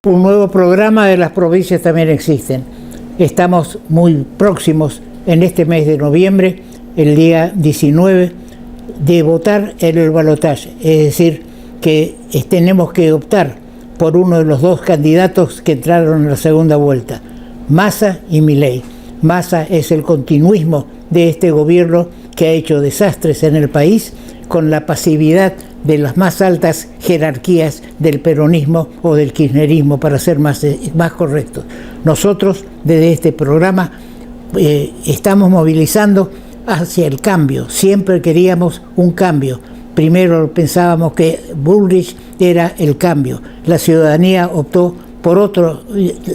Un nuevo programa de las provincias también existen. Estamos muy próximos en este mes de noviembre, el día 19, de votar en el balotaje. Es decir, que tenemos que optar por uno de los dos candidatos que entraron en la segunda vuelta, Massa y Milei. Massa es el continuismo de este gobierno que ha hecho desastres en el país con la pasividad de las más altas jerarquías del peronismo o del kirchnerismo, para ser más correctos. Nosotros, desde este programa, estamos movilizando hacia el cambio. Siempre queríamos un cambio. Primero pensábamos que Bullrich era el cambio. La ciudadanía optó por otro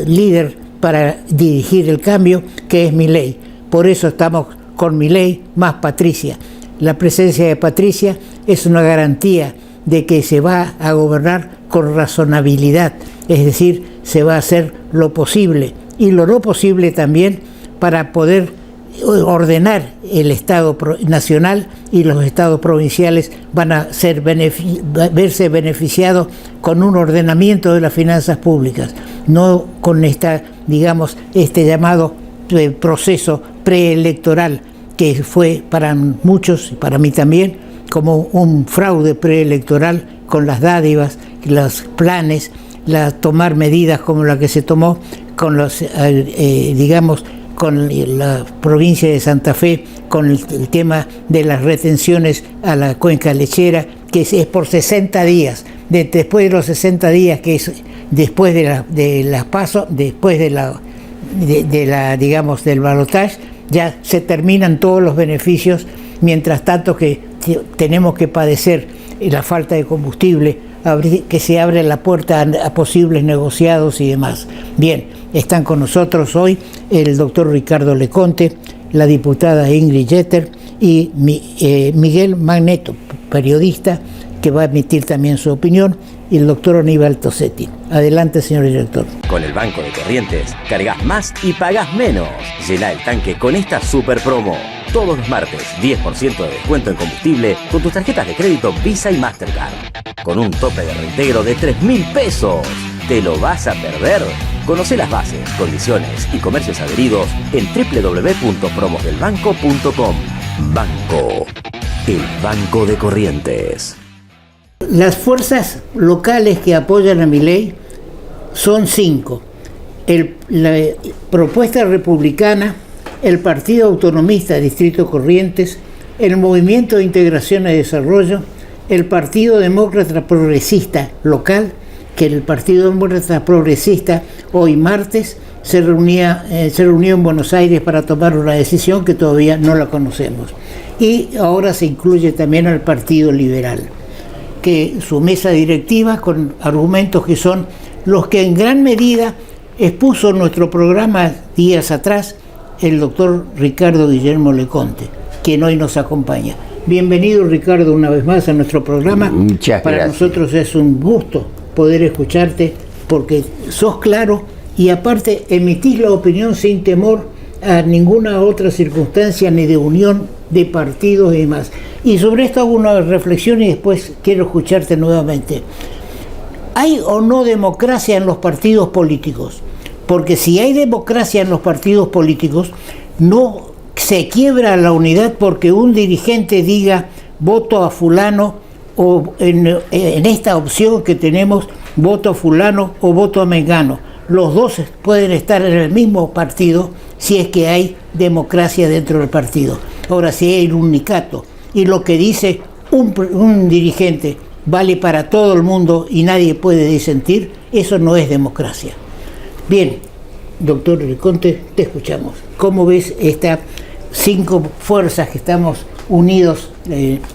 líder para dirigir el cambio, que es Milei. Por eso estamos con Milei más Patricia. La presencia de Patricia es una garantía de que se va a gobernar con razonabilidad, es decir, se va a hacer lo posible y lo no posible también para poder ordenar el Estado nacional, y los estados provinciales van a verse beneficiados con un ordenamiento de las finanzas públicas, no con este llamado proceso preelectoral, que fue para muchos y para mí también como un fraude preelectoral, con las dádivas, los planes, tomar medidas como la que se tomó con con la provincia de Santa Fe, con el tema de las retenciones a la cuenca lechera, que es por 60 días. Después de los 60 días, que es después de las PASO, después del balotaje, ya se terminan todos los beneficios, mientras tanto que tenemos que padecer la falta de combustible, que se abre la puerta a posibles negociados y demás. Bien, están con nosotros hoy el doctor Ricardo Leconte, la diputada Ingrid Jeter y Miguel Magneto, periodista, que va a emitir también su opinión, y el doctor Aníbal Tosetti. Adelante, señor director. Con el Banco de Corrientes, cargas más y pagás menos. Llená el tanque con esta super promo. Todos los martes, 10% de descuento en combustible con tus tarjetas de crédito Visa y Mastercard. Con un tope de reintegro de 3.000 pesos. ¿Te lo vas a perder? Conoce las bases, condiciones y comercios adheridos en www.promosdelbanco.com. Banco, el Banco de Corrientes. Las fuerzas locales que apoyan a Milei son 5. La propuesta republicana, el Partido Autonomista Distrito Corrientes, el Movimiento de Integración y Desarrollo, el Partido Demócrata Progresista local, que el Partido Demócrata Progresista hoy martes se reunió en Buenos Aires para tomar una decisión que todavía no la conocemos. Y ahora se incluye también al Partido Liberal, que su mesa directiva, con argumentos que son los que en gran medida expuso nuestro programa días atrás el doctor Ricardo Guillermo Leconte, quien hoy nos acompaña. Bienvenido, Ricardo, una vez más a nuestro programa. Muchas gracias. Para nosotros es un gusto poder escucharte, porque sos claro y aparte emitís la opinión sin temor a ninguna otra circunstancia ni de unión de partidos y demás. Y sobre esto hago una reflexión y después quiero escucharte nuevamente. ¿Hay o no democracia en los partidos políticos? Porque si hay democracia en los partidos políticos, no se quiebra la unidad porque un dirigente diga voto a fulano, o en esta opción que tenemos, voto a fulano o voto a mengano. Los dos pueden estar en el mismo partido si es que hay democracia dentro del partido. Ahora, si hay un unicato y lo que dice un dirigente vale para todo el mundo y nadie puede disentir, eso no es democracia. Bien, doctor Leconte, te escuchamos. ¿Cómo ves estas 5 fuerzas que estamos unidos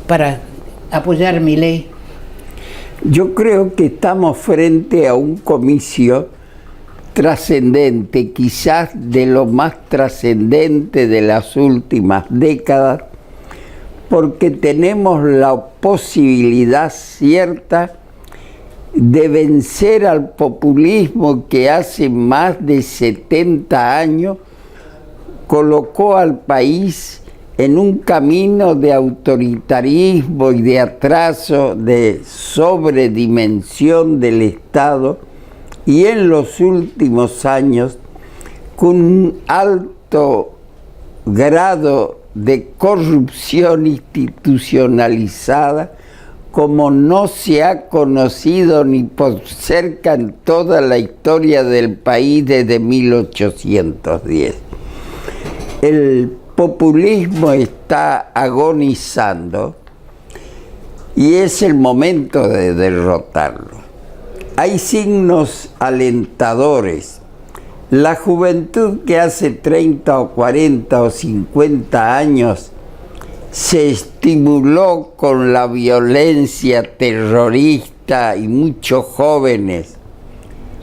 para apoyar Milei? Yo creo que estamos frente a un comicio trascendente, quizás de lo más trascendente de las últimas décadas, porque tenemos la posibilidad cierta de vencer al populismo que hace más de 70 años colocó al país en un camino de autoritarismo y de atraso, de sobredimensión del Estado, y en los últimos años con un alto grado de corrupción institucionalizada como no se ha conocido ni por cerca en toda la historia del país desde 1810. El populismo está agonizando y es el momento de derrotarlo. Hay signos alentadores. La juventud que hace 30 o 40 o 50 años se estimuló con la violencia terrorista y muchos jóvenes,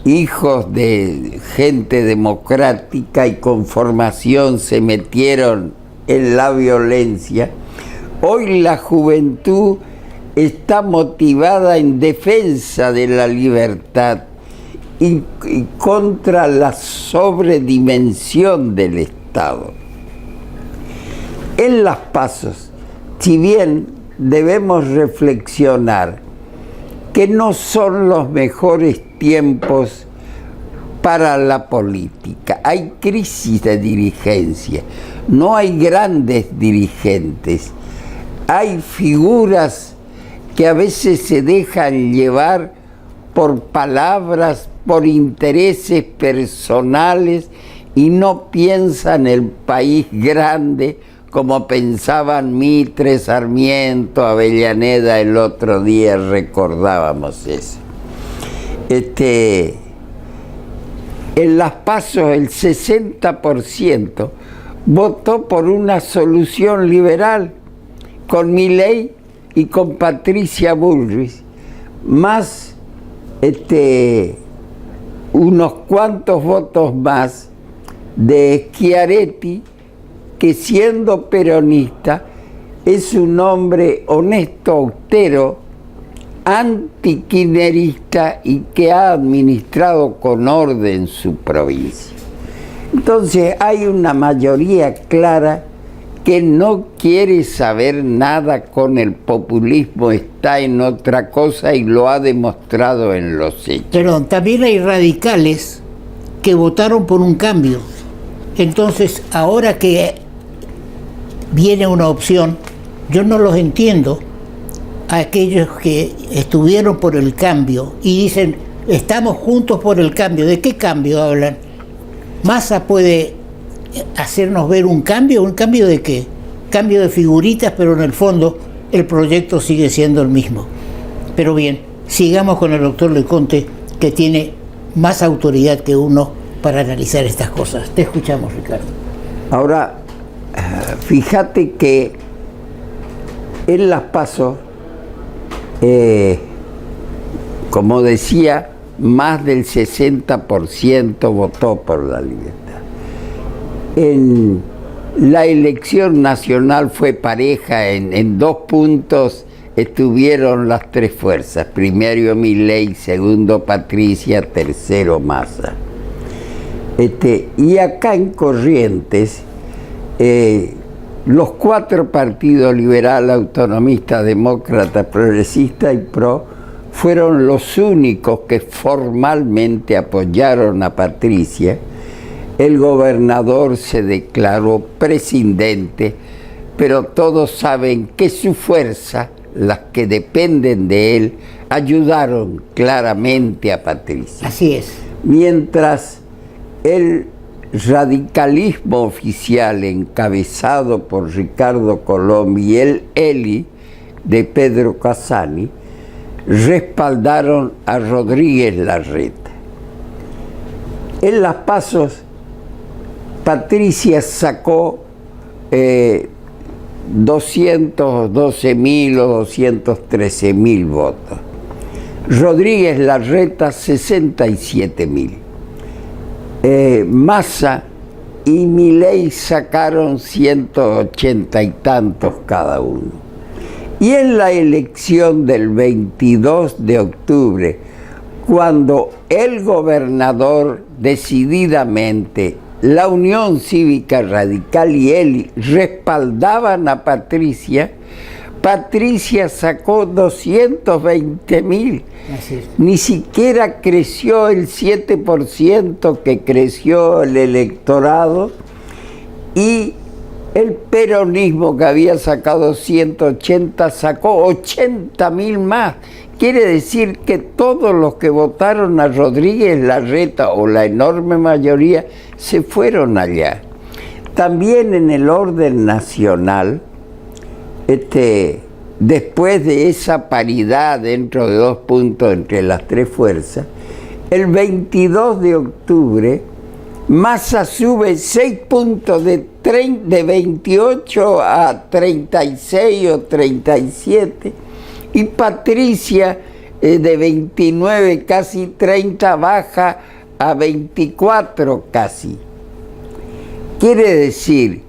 hijos de gente democrática y con formación, se metieron en la violencia. Hoy la juventud está motivada en defensa de la libertad y contra la sobredimensión del Estado. En las pasos, si bien debemos reflexionar que no son los mejores tiempos para la política, hay crisis de dirigencia, no hay grandes dirigentes, hay figuras que a veces se dejan llevar por palabras, por intereses personales y no piensan el país grande como pensaban Mitre, Sarmiento, Avellaneda. El otro día recordábamos eso. En las PASO el 60% votó por una solución liberal con Milei y con Patricia Bullrich, más unos cuantos votos más de Schiaretti, que siendo peronista es un hombre honesto, austero, antikirchnerista y que ha administrado con orden su provincia. Entonces hay una mayoría clara que no quiere saber nada con el populismo, está en otra cosa y lo ha demostrado en los hechos. Pero también hay radicales que votaron por un cambio. Entonces, ahora que viene una opción, yo no los entiendo a aquellos que estuvieron por el cambio y dicen, estamos juntos por el cambio. ¿De qué cambio hablan? Massa puede hacernos ver un cambio de qué, cambio de figuritas, pero en el fondo el proyecto sigue siendo el mismo. Pero bien, sigamos con el doctor Leconte, que tiene más autoridad que uno para analizar estas cosas. Te escuchamos, Ricardo. Ahora, fíjate que en las PASO, como decía, más del 60% votó por la libertad. En la elección nacional fue pareja, en 2 puntos estuvieron las 3 fuerzas, primero Milei, segundo Patricia, tercero Massa. Y acá en Corrientes, los 4 partidos, liberal, autonomista, demócrata, progresista y PRO, fueron los únicos que formalmente apoyaron a Patricia. El gobernador se declaró presidente, pero todos saben que su fuerza, las que dependen de él, ayudaron claramente a Patricia. Así es. Mientras el radicalismo oficial encabezado por Ricardo Colom y el ELI de Pedro Casani respaldaron a Rodríguez Larreta. En las PASO, Patricia sacó 212.000 o 213.000 votos. Rodríguez Larreta 67.000. Massa y Milei sacaron 180 y tantos cada uno. Y en la elección del 22 de octubre, cuando el gobernador decididamente, la Unión Cívica Radical y él respaldaban a Patricia, Patricia sacó 220.000. Ni siquiera creció el 7% que creció el electorado, y el peronismo, que había sacado 180, sacó 80.000 más. Quiere decir que todos los que votaron a Rodríguez Larreta, o la enorme mayoría, se fueron allá. También en el orden nacional, después de esa paridad dentro de 2 puntos entre las 3 fuerzas, el 22 de octubre, Massa sube 6 puntos de 28 a 36 o 37, y Patricia de 29, casi 30, baja a 24 casi. Quiere decir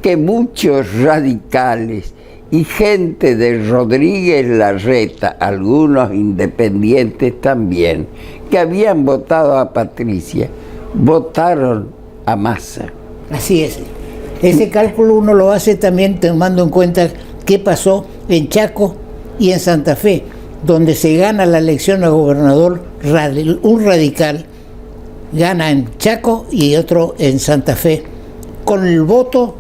que muchos radicales y gente de Rodríguez Larreta, algunos independientes también, que habían votado a Patricia, votaron a Massa. Así es. Ese cálculo uno lo hace también tomando en cuenta qué pasó en Chaco y en Santa Fe, donde se gana la elección a gobernador un radical, gana en Chaco y otro en Santa Fe, con el voto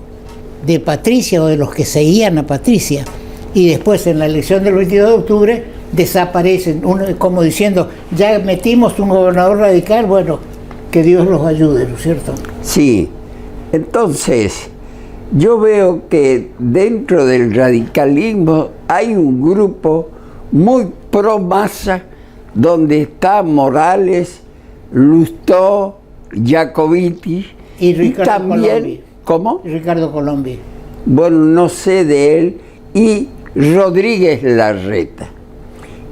de Patricia o de los que seguían a Patricia, y después en la elección del 22 de octubre desaparecen, como diciendo, ya metimos un gobernador radical, bueno, que Dios los ayude, ¿no es cierto? Sí, entonces yo veo que dentro del radicalismo hay un grupo muy pro Massa, donde está Morales, Lustó, Jacobiti y Ricardo también, Colombi. ¿cómo? Ricardo Colombi. Bueno, no sé de él, y Rodríguez Larreta,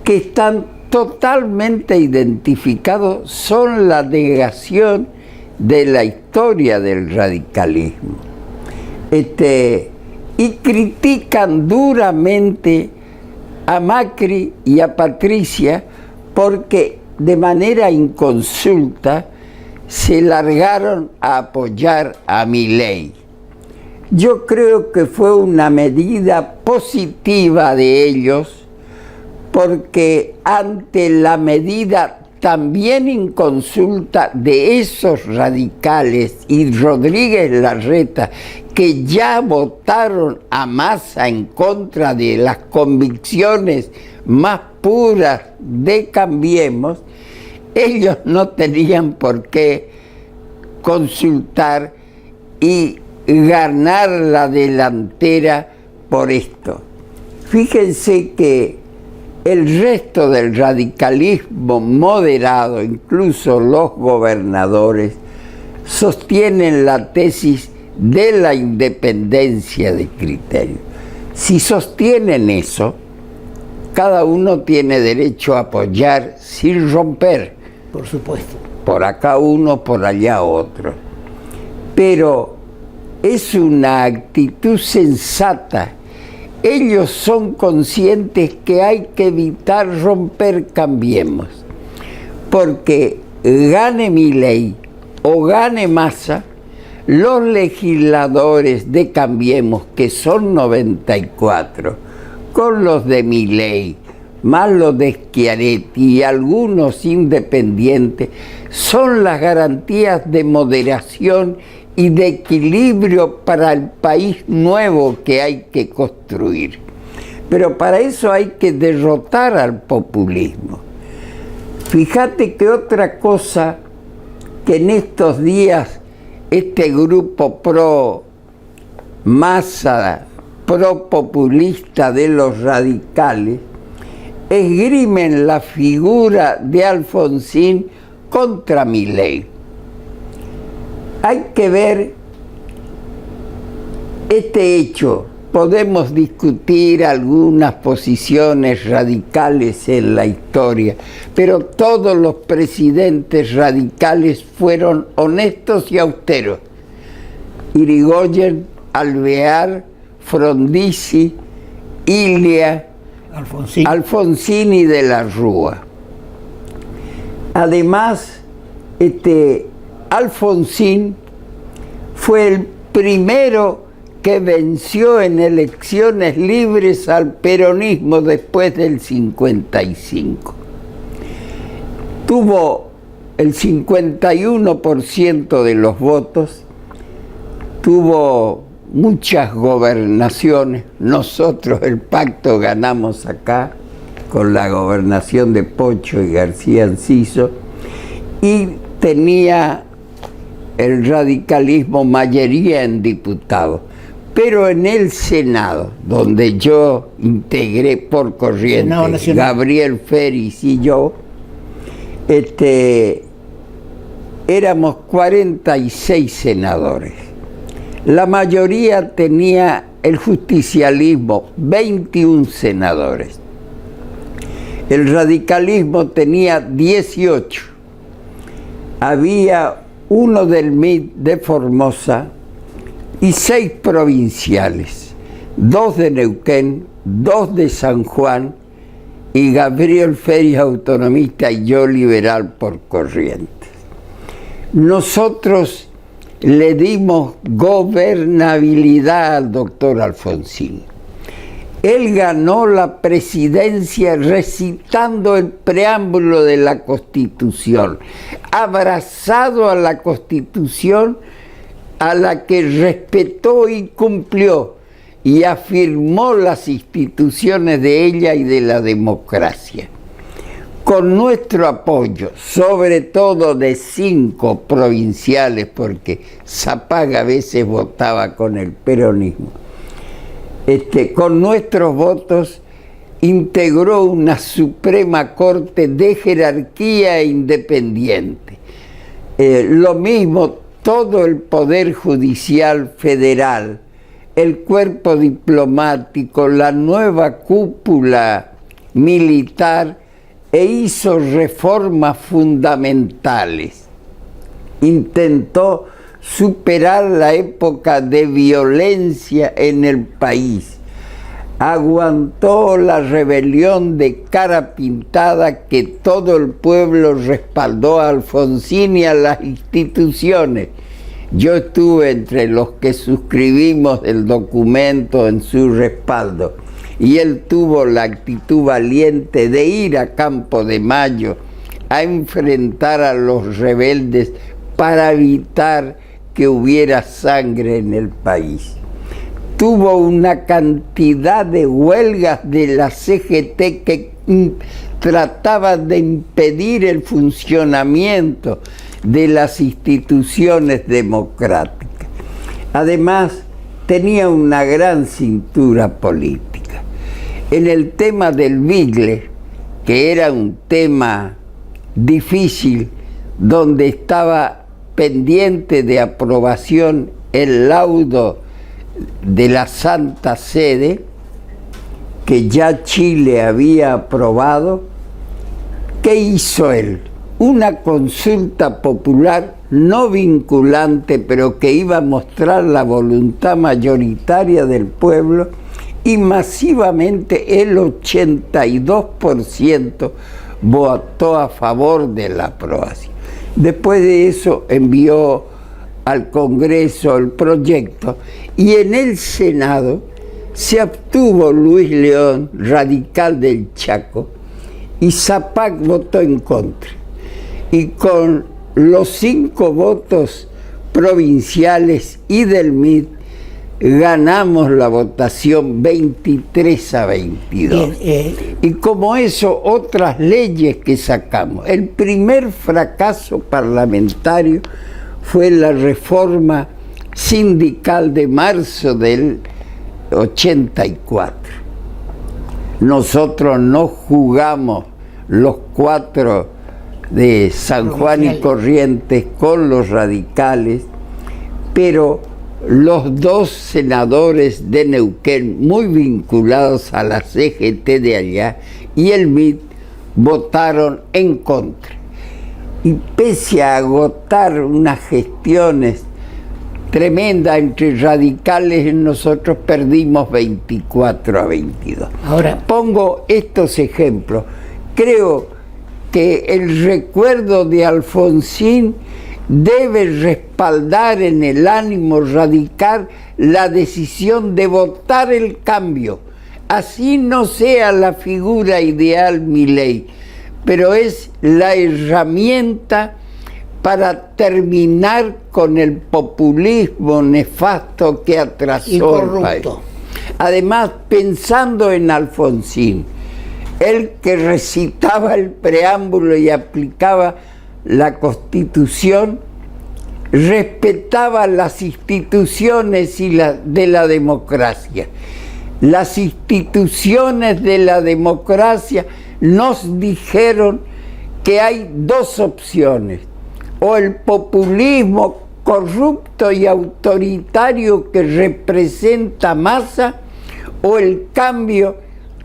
que están totalmente identificados, son la negación de la historia del radicalismo. Y critican duramente a Macri y a Patricia porque de manera inconsulta se largaron a apoyar a Milei. Yo creo que fue una medida positiva de ellos, porque ante la medida también inconsulta de esos radicales y Rodríguez Larreta, que ya votaron a Massa en contra de las convicciones más puras de Cambiemos, ellos no tenían por qué consultar y ganar la delantera por esto. Fíjense que el resto del radicalismo moderado, incluso los gobernadores, sostienen la tesis de la independencia de criterio. Si sostienen eso, cada uno tiene derecho a apoyar sin romper. Por supuesto. Por acá uno, por allá otro. Pero es una actitud sensata. Ellos son conscientes que hay que evitar romper Cambiemos, porque gane Milei o gane Massa, los legisladores de Cambiemos, que son 94, con los de Milei, más los de Schiaretti y algunos independientes, son las garantías de moderación y de equilibrio para el país nuevo que hay que construir. Pero para eso hay que derrotar al populismo. Fíjate que otra cosa que en estos días este grupo pro Massa, pro populista de los radicales, esgrimen la figura de Alfonsín contra Milei. Hay que ver este hecho. Podemos discutir algunas posiciones radicales en la historia, pero todos los presidentes radicales fueron honestos y austeros. Irigoyen, Alvear, Frondizi, Ilia, Alfonsín y de la Rúa. Además, Alfonsín fue el primero que venció en elecciones libres al peronismo después del 55. Tuvo el 51% de los votos, tuvo muchas gobernaciones. Nosotros el pacto ganamos acá con la gobernación de Pocho y García Enciso, y tenía el radicalismo mayoría en diputados. Pero en el Senado, donde yo integré por corriente, Gabriel Félix y yo, éramos 46 senadores. La mayoría tenía el justicialismo, 21 senadores. El radicalismo tenía 18. Había uno del MIT de Formosa y 6 provinciales, 2 de Neuquén, 2 de San Juan, y Gabriel Félix autonomista y yo liberal por Corrientes. Nosotros le dimos gobernabilidad al doctor Alfonsín. Él ganó la presidencia recitando el preámbulo de la Constitución, abrazado a la Constitución, a la que respetó y cumplió, y afirmó las instituciones de ella y de la democracia. Con nuestro apoyo, sobre todo de 5 provinciales, porque Zapaga a veces votaba con el peronismo, con nuestros votos integró una Suprema Corte de jerarquía e independiente. Lo mismo todo el Poder Judicial Federal, el cuerpo diplomático, la nueva cúpula militar, e hizo reformas fundamentales. Intentó superar la época de violencia en el país. Aguantó la rebelión de Cara Pintada, que todo el pueblo respaldó a Alfonsín y a las instituciones. Yo estuve entre los que suscribimos el documento en su respaldo, y él tuvo la actitud valiente de ir a Campo de Mayo a enfrentar a los rebeldes para evitar que hubiera sangre en el país. Tuvo una cantidad de huelgas de la CGT que trataban de impedir el funcionamiento de las instituciones democráticas. Además, tenía una gran cintura política. En el tema del Bigle, que era un tema difícil, donde estaba pendiente de aprobación el laudo de la Santa Sede, que ya Chile había aprobado, ¿qué hizo él? Una consulta popular no vinculante, pero que iba a mostrar la voluntad mayoritaria del pueblo, y masivamente el 82% votó a favor de la aprobación. Después de eso envió al Congreso el proyecto, y en el Senado se abstuvo Luis León, radical del Chaco, y Zapac votó en contra. Y con los 5 votos provinciales y del MIT, ganamos la votación 23-22. Y como eso, otras leyes que sacamos. El primer fracaso parlamentario fue la reforma sindical de marzo del 84. Nosotros no jugamos los 4 de San Juan y Corrientes con los radicales, pero los 2 senadores de Neuquén, muy vinculados a la CGT de allá, y el MIT, votaron en contra. Y pese a agotar unas gestiones tremendas entre radicales, nosotros perdimos 24-22. Ahora pongo estos ejemplos. Creo que el recuerdo de Alfonsín debe respaldar en el ánimo radical la decisión de votar el cambio. Así no sea la figura ideal Milei, pero es la herramienta para terminar con el populismo nefasto que atrasó el país. Además, pensando en Alfonsín, él que recitaba el preámbulo y aplicaba la Constitución, respetaba las instituciones de la democracia. Las instituciones de la democracia nos dijeron que hay dos opciones: o el populismo corrupto y autoritario que representa Massa, o el cambio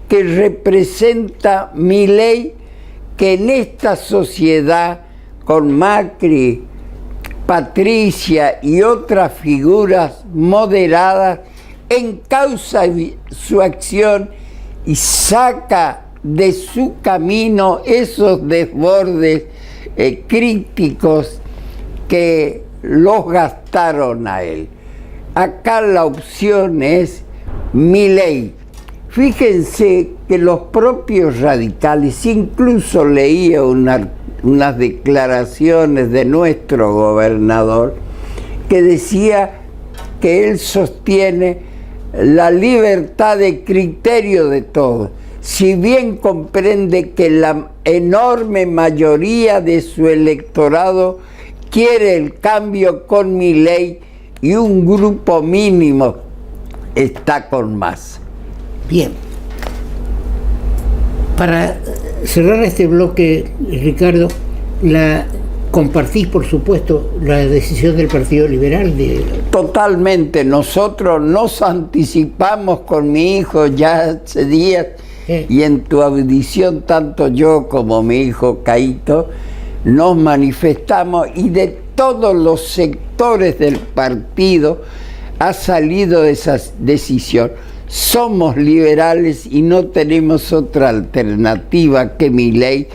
que representa Milei, que en esta sociedad, con Macri, Patricia y otras figuras moderadas, encausa su acción y saca de su camino esos desbordes críticos que los gastaron a él. Acá la opción es Milei. Fíjense que los propios radicales, incluso leía unas declaraciones de nuestro gobernador que decía que él sostiene la libertad de criterio de todos, si bien comprende que la enorme mayoría de su electorado quiere el cambio con Milei y un grupo mínimo está con Massa. Bien. Para cerrar este bloque, Ricardo, compartís, por supuesto, la decisión del Partido Liberal de... Totalmente. Nosotros nos anticipamos con mi hijo ya hace días, y en tu audición, tanto yo como mi hijo Caito, nos manifestamos, y de todos los sectores del partido ha salido esa decisión. Somos liberales y no tenemos otra alternativa que Milei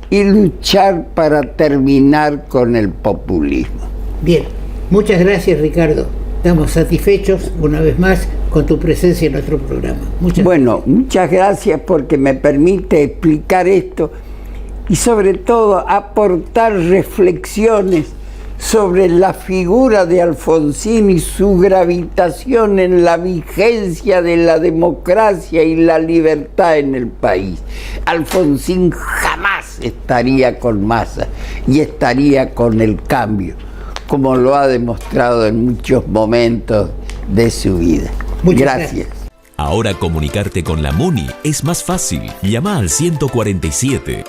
y luchar para terminar con el populismo. Bien, muchas gracias, Ricardo. Estamos satisfechos una vez más con tu presencia en nuestro programa. Muchas gracias porque me permite explicar esto y sobre todo aportar reflexiones sobre la figura de Alfonsín y su gravitación en la vigencia de la democracia y la libertad en el país. Alfonsín jamás estaría con Massa y estaría con el cambio, como lo ha demostrado en muchos momentos de su vida. Muchas gracias. Ahora comunicarte con la MUNI es más fácil. Llama al 147.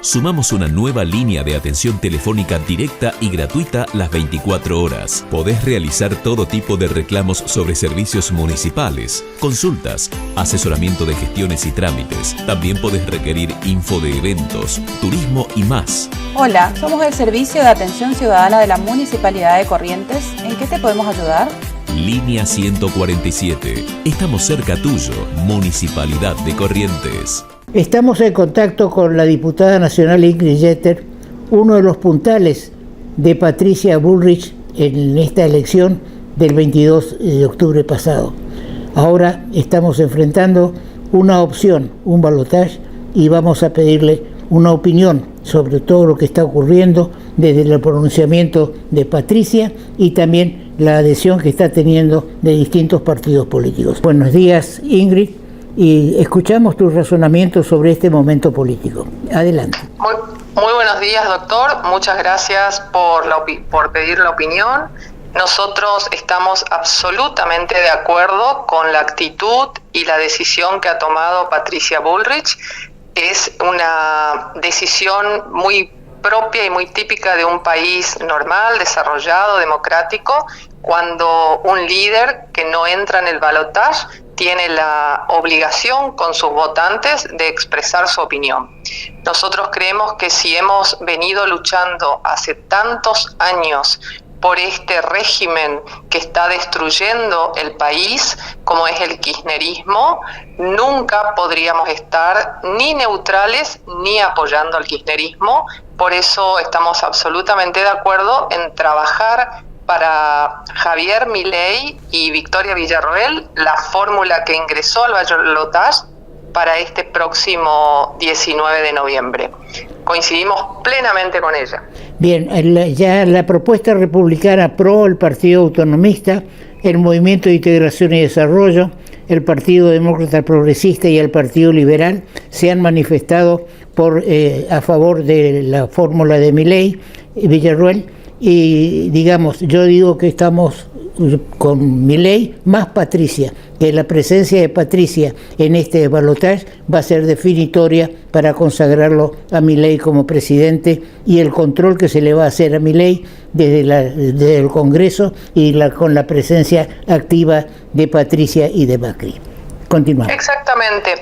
Sumamos una nueva línea de atención telefónica directa y gratuita las 24 horas. Podés realizar todo tipo de reclamos sobre servicios municipales, consultas, asesoramiento de gestiones y trámites. También podés requerir info de eventos, turismo y más. Hola, somos el Servicio de Atención Ciudadana de la Municipalidad de Corrientes. ¿En qué te podemos ayudar? Línea 147. Estamos cerca tuyo, Municipalidad de Corrientes. Estamos en contacto con la diputada nacional Ingrid Jeter, uno de los puntales de Patricia Bullrich en esta elección del 22 de octubre pasado. Ahora estamos enfrentando una opción, un balotaje, y vamos a pedirle una opinión sobre todo lo que está ocurriendo desde el pronunciamiento de Patricia y también la adhesión que está teniendo de distintos partidos políticos. Buenos días, Ingrid. Y escuchamos tus razonamientos sobre este momento político. Adelante. Muy buenos días, doctor. Muchas gracias por pedir la opinión. Nosotros estamos absolutamente de acuerdo con la actitud y la decisión que ha tomado Patricia Bullrich. Es una decisión muy propia y muy típica de un país normal, desarrollado, democrático, cuando un líder que no entra en el balotaje tiene la obligación con sus votantes de expresar su opinión. Nosotros creemos que si hemos venido luchando hace tantos años por este régimen que está destruyendo el país, como es el kirchnerismo, nunca podríamos estar ni neutrales ni apoyando al kirchnerismo. Por eso estamos absolutamente de acuerdo en trabajar para Javier Milei y Victoria Villarroel, la fórmula que ingresó al balotaje para este próximo 19 de noviembre. Coincidimos plenamente con ella. Bien, ya la propuesta republicana PRO, el Partido Autonomista, el Movimiento de Integración y Desarrollo, el Partido Demócrata Progresista y el Partido Liberal se han manifestado a favor de la fórmula de Milei y Villarroel, y digamos, yo digo que estamos con Milei más Patricia, que la presencia de Patricia en este balotaje va a ser definitoria para consagrarlo a Milei como presidente, y el control que se le va a hacer a Milei desde el Congreso y con la presencia activa de Patricia y de Macri. Continuamos. Exactamente.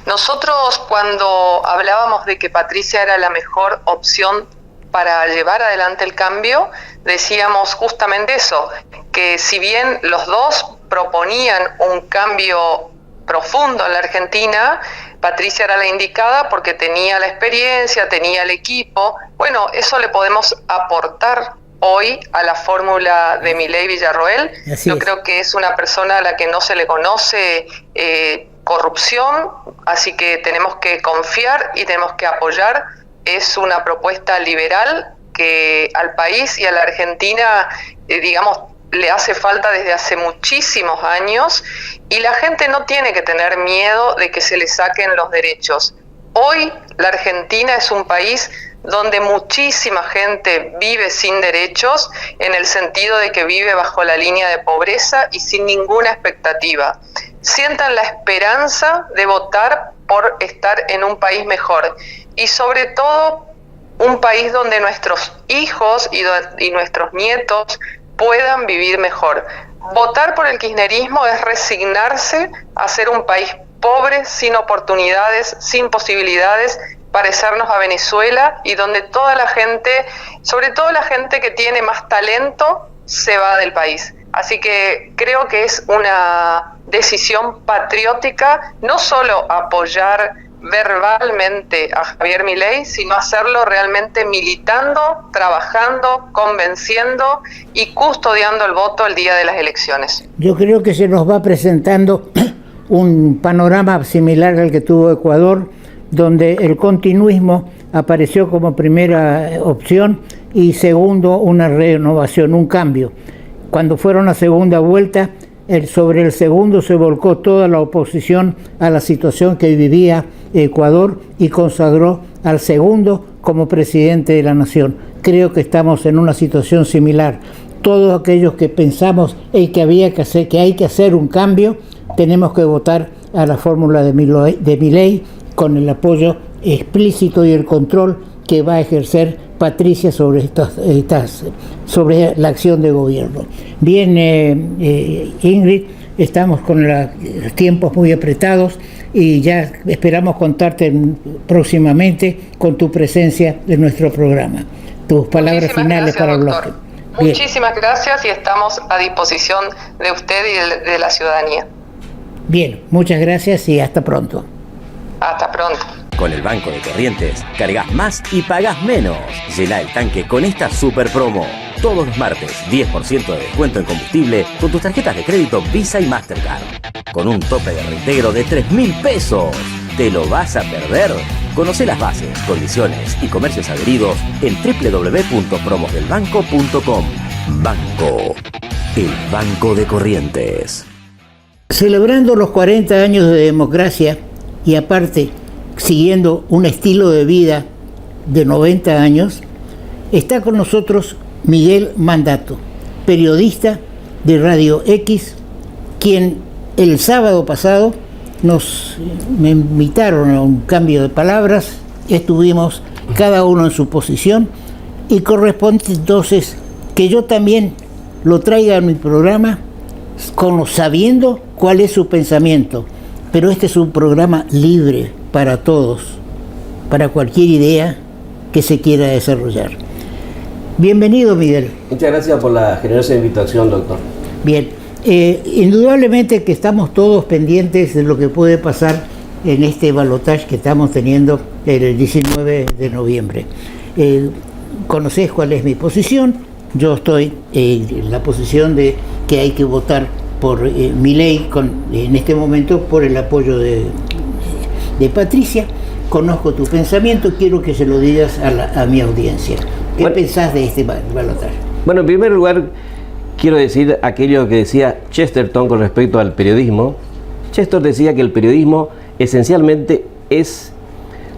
Nosotros, cuando hablábamos de que Patricia era la mejor opción para llevar adelante el cambio, decíamos justamente eso, que si bien los dos proponían un cambio profundo en la Argentina, Patricia era la indicada porque tenía la experiencia, tenía el equipo. Bueno, eso le podemos aportar hoy a la fórmula de Milei Villarroel. Yo creo que es una persona a la que no se le conoce corrupción, así que tenemos que confiar y tenemos que apoyar. Es una propuesta liberal que al país y a la Argentina, digamos, le hace falta desde hace muchísimos años, y la gente no tiene que tener miedo de que se le saquen los derechos. Hoy la Argentina es un país donde muchísima gente vive sin derechos, en el sentido de que vive bajo la línea de pobreza y sin ninguna expectativa. Sientan la esperanza de votar por estar en un país mejor, y sobre todo un país donde nuestros hijos y nuestros nietos puedan vivir mejor. Votar por el kirchnerismo es resignarse a ser un país pobre, sin oportunidades, sin posibilidades, parecernos a Venezuela, y donde toda la gente, sobre todo la gente que tiene más talento, se va del país. Así que creo que es una decisión patriótica, no solo apoyar verbalmente a Javier Milei, sino hacerlo realmente militando, trabajando, convenciendo y custodiando el voto el día de las elecciones. Yo creo que se nos va presentando un panorama similar al que tuvo Ecuador, donde el continuismo apareció como primera opción y segundo una renovación, un cambio. Cuando fueron a segunda vuelta, sobre el segundo se volcó toda la oposición a la situación que vivía Ecuador y consagró al segundo como presidente de la nación. Creo que estamos en una situación similar. Todos aquellos que pensamos que hay que hacer un cambio, tenemos que votar a la fórmula de Milei con el apoyo explícito y el control que va a ejercer Patricia sobre sobre la acción de gobierno. Bien, Ingrid, estamos con los tiempos muy apretados y ya esperamos contarte próximamente con tu presencia en nuestro programa. Tus palabras finales para el bloque. Muchísimas gracias, y estamos a disposición de usted y de la ciudadanía. Bien, muchas gracias y hasta pronto. Hasta pronto. Con el Banco de Corrientes, cargas más y pagás menos. Llena el tanque con esta super promo. Todos los martes, 10% de descuento en combustible con tus tarjetas de crédito Visa y Mastercard. Con un tope de reintegro de 3.000 pesos. ¿Te lo vas a perder? Conoce las bases, condiciones y comercios adheridos en www.promosdelbanco.com. Banco, el Banco de Corrientes. Celebrando los 40 años de democracia y aparte siguiendo un estilo de vida de 90 años, está con nosotros Miguel Mandato, periodista de Radio X, quien el sábado pasado me invitaron a un cambio de palabras, estuvimos cada uno en su posición, y corresponde entonces que yo también lo traiga a mi programa sabiendo cuál es su pensamiento. Pero este es un programa libre para todos, para cualquier idea que se quiera desarrollar. Bienvenido, Miguel. Muchas gracias por la generosa invitación, doctor. Bien, indudablemente que estamos todos pendientes de lo que puede pasar en este balotaje que estamos teniendo el 19 de noviembre. Conocés cuál es mi posición. Yo estoy en la posición de que hay que votar por Milei en este momento por el apoyo de Patricia. Conozco tu pensamiento, quiero que se lo digas a mi audiencia. ¿Qué pensás de este balotaje? Bueno, en primer lugar, quiero decir aquello que decía Chesterton con respecto al periodismo. Chesterton decía que el periodismo esencialmente es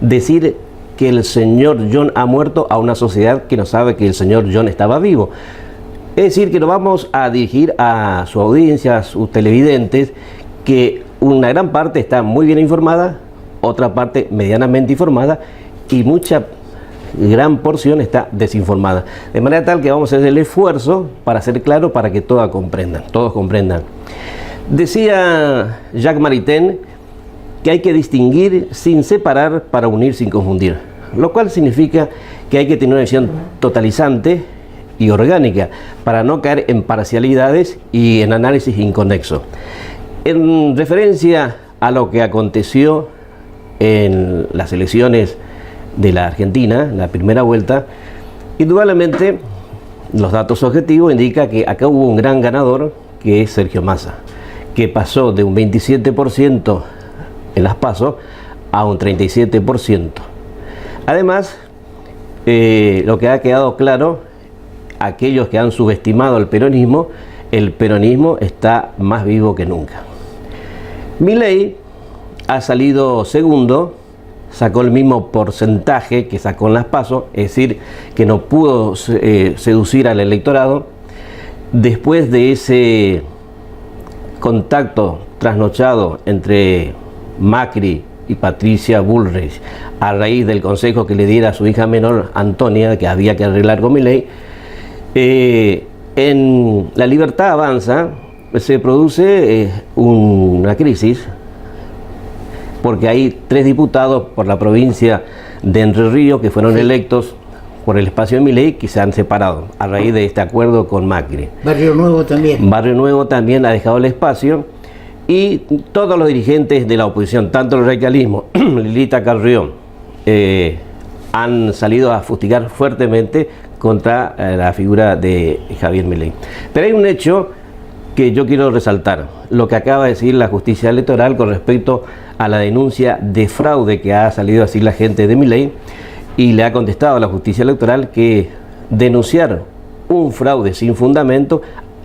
decir que el señor John ha muerto a una sociedad que no sabe que el señor John estaba vivo. Es decir, que nos vamos a dirigir a su audiencia, a sus televidentes, que una gran parte está muy bien informada, otra parte medianamente informada y gran porción está desinformada. De manera tal que vamos a hacer el esfuerzo para ser claro, para que todos comprendan. Decía Jacques Maritain que hay que distinguir sin separar para unir sin confundir, lo cual significa que hay que tener una visión totalizante y orgánica para no caer en parcialidades y en análisis inconexo. En referencia a lo que aconteció en las elecciones de la Argentina, la primera vuelta, indudablemente los datos objetivos indican que acá hubo un gran ganador, que es Sergio Massa, que pasó de un 27% en las PASO a un 37%. Además, lo que ha quedado claro, aquellos que han subestimado el peronismo está más vivo que nunca. Milei ha salido segundo, sacó el mismo porcentaje que sacó en las PASO, es decir, que no pudo seducir al electorado. Después de ese contacto trasnochado entre Macri y Patricia Bullrich, a raíz del consejo que le diera a su hija menor, Antonia, que había que arreglar con Milei, en La Libertad Avanza se produce una crisis, porque hay 3 diputados por la provincia de Entre Ríos que fueron electos por el espacio de Milei, que se han separado a raíz de este acuerdo con Macri. Barrio Nuevo también. Barrio Nuevo también ha dejado el espacio, y todos los dirigentes de la oposición, tanto el radicalismo, Lilita Carrión, han salido a fustigar fuertemente contra la figura de Javier Milei. Pero hay un hecho que yo quiero resaltar, lo que acaba de decir la justicia electoral con respecto a la denuncia de fraude que ha salido a decir la gente de Milei, y le ha contestado a la justicia electoral que denunciar un fraude sin fundamento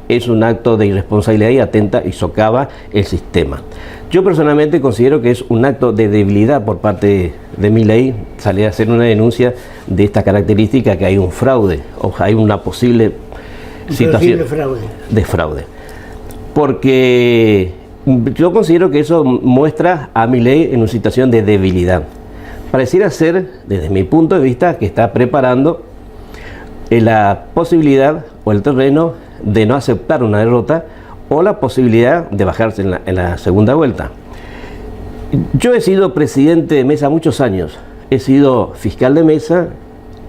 es un acto de irresponsabilidad y atenta y socava el sistema. Yo personalmente considero que es un acto de debilidad por parte de Milei salir a hacer una denuncia de esta característica, que hay un fraude o hay una posible situación de fraude. Porque yo considero que eso muestra a Milei en una situación de debilidad. Pareciera ser, desde mi punto de vista, que está preparando la posibilidad o el terreno de no aceptar una derrota, o la posibilidad de bajarse en la segunda vuelta. Yo he sido presidente de mesa muchos años, he sido fiscal de mesa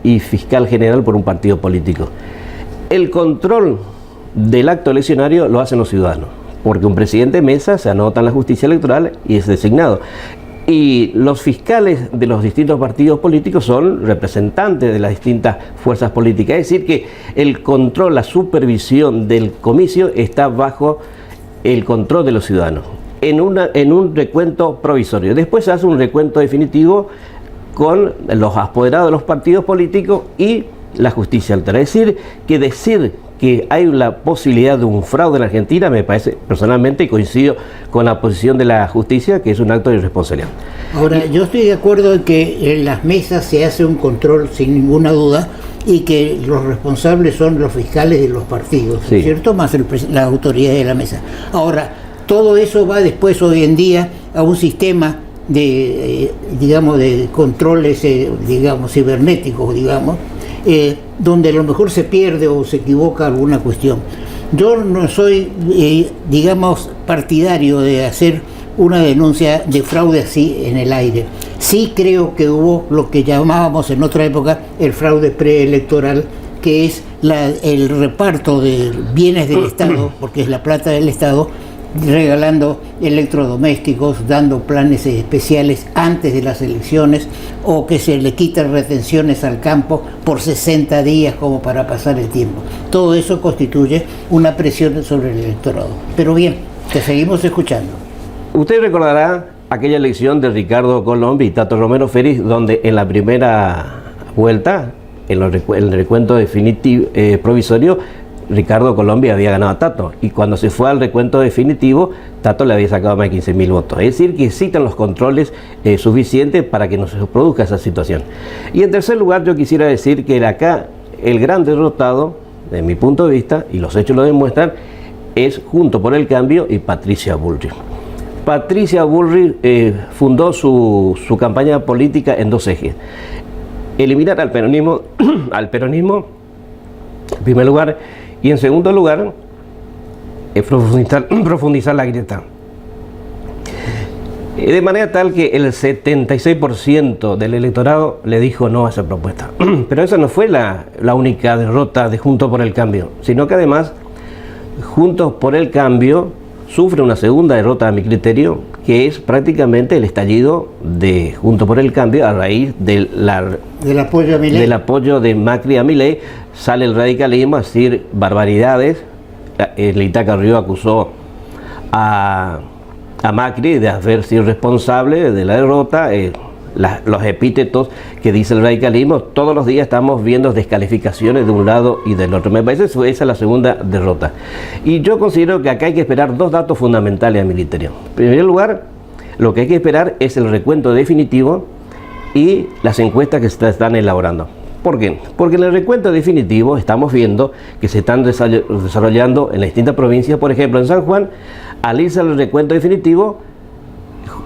y fiscal general por un partido político. El control del acto eleccionario lo hacen los ciudadanos, porque un presidente de mesa se anota en la justicia electoral y es designado. Y los fiscales de los distintos partidos políticos son representantes de las distintas fuerzas políticas. Es decir, que el control, la supervisión del comicio está bajo el control de los ciudadanos, en un recuento provisorio. Después se hace un recuento definitivo con los apoderados de los partidos políticos y la justicia electoral. Es decir que hay la posibilidad de un fraude en la Argentina, me parece personalmente, y coincido con la posición de la justicia, que es un acto de irresponsabilidad. Ahora, yo estoy de acuerdo en que en las mesas se hace un control sin ninguna duda, y que los responsables son los fiscales de los partidos, sí, ¿cierto? Más la autoridad de la mesa. Ahora, todo eso va después hoy en día a un sistema de, digamos, de controles, digamos, cibernéticos, digamos, donde a lo mejor se pierde o se equivoca alguna cuestión. Yo no soy, digamos, partidario de hacer una denuncia de fraude así en el aire. Sí creo que hubo lo que llamábamos en otra época el fraude preelectoral, que es el reparto de bienes del Estado, porque es la plata del Estado, regalando electrodomésticos, dando planes especiales antes de las elecciones, o que se le quitan retenciones al campo por 60 días como para pasar el tiempo. Todo eso constituye una presión sobre el electorado. Pero bien, te seguimos escuchando. Usted recordará aquella elección de Ricardo Colombi y Tato Romero Félix, donde en la primera vuelta, en el recuento definitivo provisorio, Ricardo Colombi había ganado a Tato, y cuando se fue al recuento definitivo, Tato le había sacado más de 15.000 votos. Es decir, que existen los controles suficientes para que no se produzca esa situación. Y en tercer lugar, yo quisiera decir que acá el gran derrotado, de mi punto de vista, y los hechos lo demuestran, es Juntos por el Cambio y Patricia Bullrich. Patricia Bullrich fundó su campaña política en dos ejes: eliminar al peronismo, en primer lugar, y en segundo lugar, profundizar la grieta. De manera tal que el 76% del electorado le dijo no a esa propuesta. Pero esa no fue la única derrota de Juntos por el Cambio, sino que además Juntos por el Cambio sufre una segunda derrota, a mi criterio, que es prácticamente el estallido de Juntos por el Cambio a raíz del apoyo a Milei. Del apoyo de Macri a Milei. Sale el radicalismo a decir barbaridades. El Itaca-Río acusó a Macri de haber sido responsable de la derrota. Los epítetos que dice el radicalismo, todos los días estamos viendo descalificaciones de un lado y del otro. Me parece que esa es la segunda derrota. Y yo considero que acá hay que esperar dos datos fundamentales a mi criterio. En primer lugar, lo que hay que esperar es el recuento definitivo y las encuestas que se están elaborando. ¿Por qué? Porque en el recuento definitivo estamos viendo que se están desarrollando en las distintas provincias. Por ejemplo, en San Juan, al irse al recuento definitivo,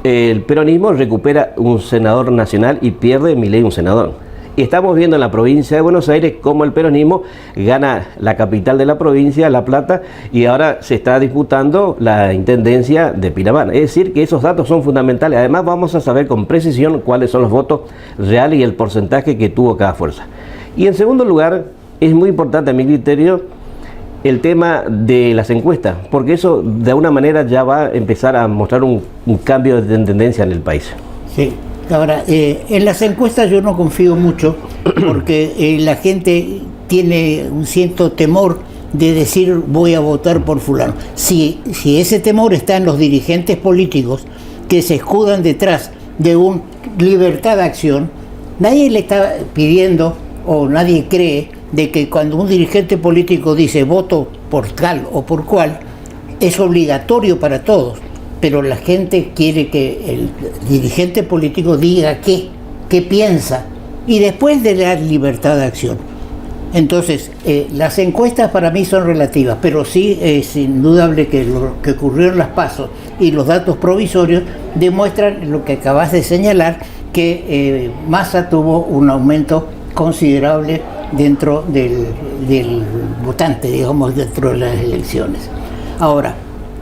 el peronismo recupera un senador nacional y pierde Milei un senador. Y estamos viendo en la provincia de Buenos Aires cómo el peronismo gana la capital de la provincia, La Plata, y ahora se está disputando la intendencia de Pinamar. Es decir, que esos datos son fundamentales. Además, vamos a saber con precisión cuáles son los votos reales y el porcentaje que tuvo cada fuerza. Y en segundo lugar, es muy importante a mi criterio el tema de las encuestas, porque eso de alguna manera ya va a empezar a mostrar un cambio de tendencia en el país. Sí. Ahora, en las encuestas yo no confío mucho, porque la gente tiene un cierto temor de decir voy a votar por fulano. Si ese temor está en los dirigentes políticos que se escudan detrás de un libertad de acción, nadie le está pidiendo o nadie cree de que cuando un dirigente político dice voto por tal o por cual, es obligatorio para todos. Pero la gente quiere que el dirigente político diga qué piensa, y después de la libertad de acción. Entonces, las encuestas para mí son relativas, pero sí es indudable que lo que ocurrió en las PASO y los datos provisorios demuestran lo que acabas de señalar, que Massa tuvo un aumento considerable dentro del votante, digamos, dentro de las elecciones. Ahora,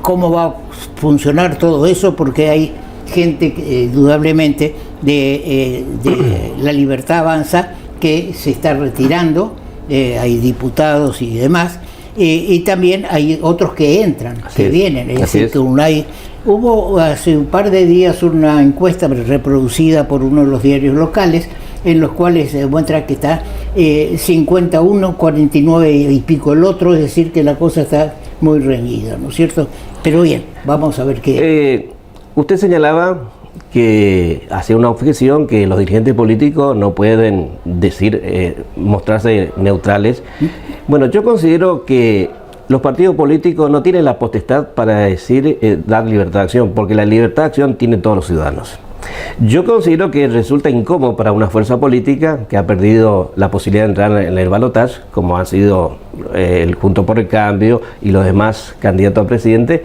¿cómo va a funcionar todo eso? Porque hay gente, indudablemente, de La Libertad Avanza que se está retirando, hay diputados y demás, y también hay otros que entran, que vienen. Es decir, que hubo hace un par de días una encuesta reproducida por uno de los diarios locales, en los cuales se demuestra que está 51, 49 y pico el otro, es decir, que la cosa está muy reñida, ¿no es cierto? Pero bien, vamos a ver qué... Usted señalaba que hacía una objeción que los dirigentes políticos no pueden decir, mostrarse neutrales. Bueno, yo considero que los partidos políticos no tienen la potestad para decir, dar libertad de acción, porque la libertad de acción tienen todos los ciudadanos. Yo considero que resulta incómodo para una fuerza política que ha perdido la posibilidad de entrar en el balotaje, como han sido el Juntos por el Cambio y los demás candidatos a presidente,